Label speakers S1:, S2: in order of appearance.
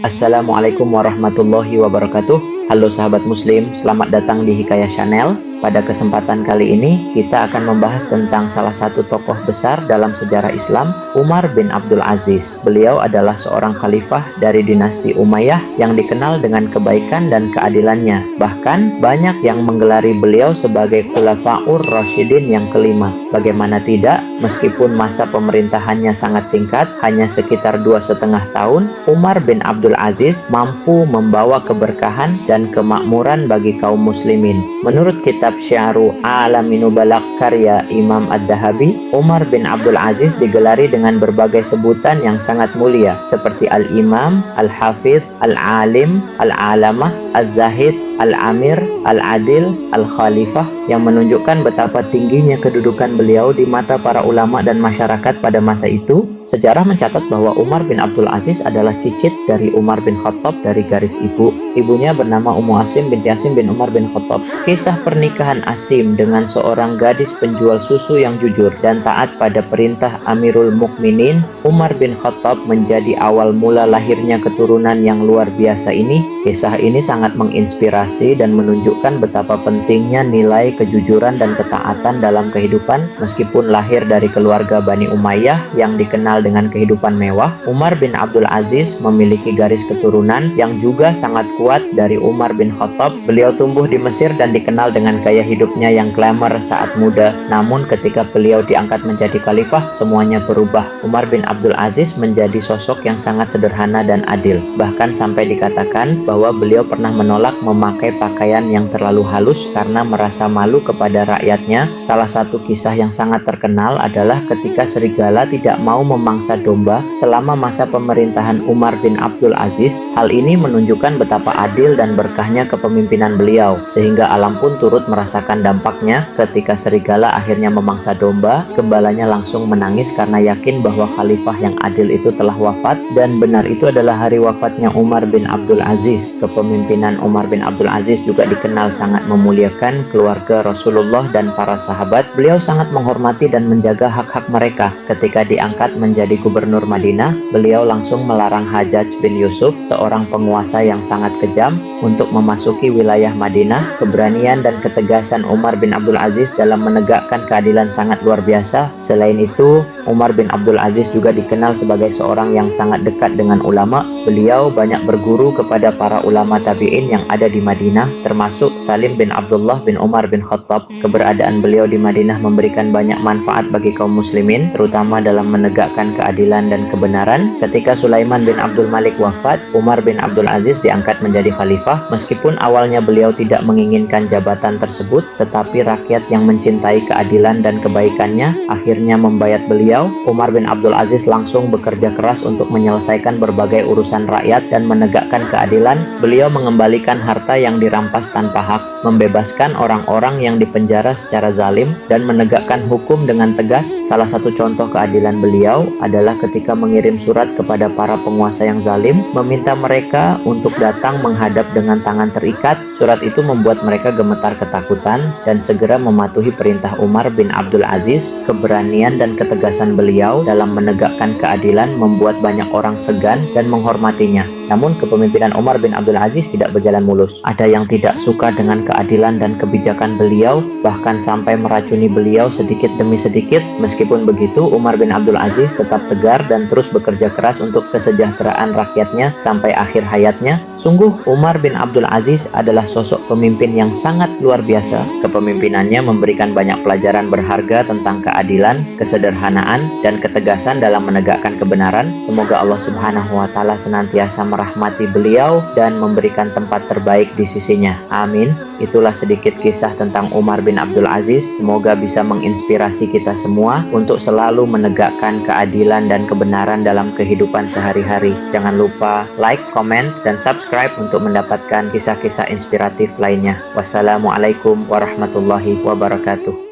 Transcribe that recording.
S1: Assalamualaikum warahmatullahi wabarakatuh. Halo sahabat muslim, selamat datang di Hikayah Channel. Pada kesempatan kali ini kita akan membahas tentang salah satu tokoh besar dalam sejarah Islam, Umar bin Abdul Aziz. Beliau adalah seorang khalifah dari dinasti Umayyah yang dikenal dengan kebaikan dan keadilannya. Bahkan banyak yang menggelari beliau sebagai Khulafaur Rasyidin yang kelima. Bagaimana tidak, meskipun masa pemerintahannya sangat singkat, hanya sekitar 2,5 tahun, Umar bin Abdul Aziz mampu membawa keberkahan dan kemakmuran bagi kaum muslimin. Menurut kitab Syiaru A'lamin Nubalak karya Imam Ad-Dahabi, Umar bin Abdul Aziz digelari dengan berbagai sebutan yang sangat mulia seperti Al-Imam, Al-Hafidz, Al-Alim, Al-Alamah, Az-Zahid, Al-Amir, Al-Adil, Al-Khalifah, yang menunjukkan betapa tingginya kedudukan beliau di mata para ulama dan masyarakat pada masa itu. Sejarah mencatat bahwa Umar bin Abdul Aziz adalah cicit dari Umar bin Khattab dari garis ibu. Ibunya bernama Ummu Asim binti Asim bin Umar bin Khattab. Kisah pernikahan Asim dengan seorang gadis penjual susu yang jujur dan taat pada perintah Amirul Mukminin Umar bin Khattab menjadi awal mula lahirnya keturunan yang luar biasa ini. Kisah ini sangat menginspirasi dan menunjukkan betapa pentingnya nilai kejujuran dan ketaatan dalam kehidupan. Meskipun lahir dari keluarga Bani Umayyah yang dikenal dengan kehidupan mewah, Umar bin Abdul Aziz memiliki garis keturunan yang juga sangat kuat dari Umar bin Khattab. Beliau tumbuh di Mesir dan dikenal dengan gaya hidupnya yang glamour saat muda. Namun ketika beliau diangkat menjadi khalifah, semuanya berubah. Umar bin Abdul Aziz menjadi sosok yang sangat sederhana dan adil. Bahkan sampai dikatakan bahwa beliau pernah menolak memakai pakaian yang terlalu halus karena merasa malu kepada rakyatnya. Salah satu kisah yang sangat terkenal adalah ketika serigala tidak mau memangsa domba selama masa pemerintahan Umar bin Abdul Aziz. Hal ini menunjukkan betapa adil dan berkahnya kepemimpinan beliau, sehingga alam pun turut merasakan dampaknya. Ketika serigala akhirnya memangsa domba, gembalanya langsung menangis karena yakin bahwa khalifah yang adil itu telah wafat, dan benar itu adalah hari wafatnya Umar bin Abdul Aziz. Kepemimpinan Umar bin Abdul Aziz juga dikenal sangat memuliakan keluarga Rasulullah dan para sahabat. Beliau sangat menghormati dan menjaga hak-hak mereka. Ketika diangkat menjadi gubernur Madinah, beliau langsung melarang Hajjaj bin Yusuf, seorang penguasa yang sangat kejam, untuk memasuki wilayah Madinah. Keberanian dan ketegasan Umar bin Abdul Aziz dalam menegakkan keadilan sangat luar biasa. Selain itu, Umar bin Abdul Aziz juga dikenal sebagai seorang yang sangat dekat dengan ulama. Beliau banyak berguru kepada para ulama tabi'in yang ada di Madinah, termasuk Salim bin Abdullah bin Umar bin Khattab. Keberadaan beliau di Madinah memberikan banyak manfaat bagi kaum muslimin, terutama dalam menegakkan keadilan dan kebenaran. Ketika Sulaiman bin Abdul Malik wafat, Umar bin Abdul Aziz diangkat menjadi khalifah. Meskipun awalnya beliau tidak menginginkan jabatan tersebut, tetapi rakyat yang mencintai keadilan dan kebaikannya akhirnya membayat beliau. Umar bin Abdul Aziz langsung bekerja keras untuk menyelesaikan berbagai urusan rakyat dan menegakkan keadilan. Beliau mengembalikan harta yang dirampas tanpa hak, membebaskan orang-orang yang dipenjara secara zalim, dan menegakkan hukum dengan tegas. Salah satu contoh keadilan beliau adalah ketika mengirim surat kepada para penguasa yang zalim, meminta mereka untuk datang menghadap dengan tangan terikat. Surat itu membuat mereka gemetar ketakutan dan segera mematuhi perintah Umar bin Abdul Aziz. Keberanian dan ketegasan beliau dalam menegakkan keadilan membuat banyak orang segan dan menghormatinya. Namun kepemimpinan Umar bin Abdul Aziz tidak berjalan mulus. Ada yang tidak suka dengan keadilan dan kebijakan beliau, bahkan sampai meracuni beliau sedikit demi sedikit. Meskipun begitu, Umar bin Abdul Aziz tetap tegar dan terus bekerja keras untuk kesejahteraan rakyatnya sampai akhir hayatnya. Sungguh, Umar bin Abdul Aziz adalah sosok pemimpin yang sangat luar biasa. Kepemimpinannya memberikan banyak pelajaran berharga tentang keadilan, kesederhanaan, dan ketegasan dalam menegakkan kebenaran. Semoga Allah Subhanahu wa Ta'ala senantiasa merahmati beliau dan memberikan tempat terbaik di sisinya. Amin. Itulah sedikit kisah tentang Umar bin Abdul Aziz. Semoga bisa menginspirasi kita semua untuk selalu menegakkan keadilan dan kebenaran dalam kehidupan sehari-hari. Jangan lupa like, comment, dan subscribe untuk mendapatkan kisah-kisah inspiratif lainnya. Wassalamualaikum warahmatullahi wabarakatuh.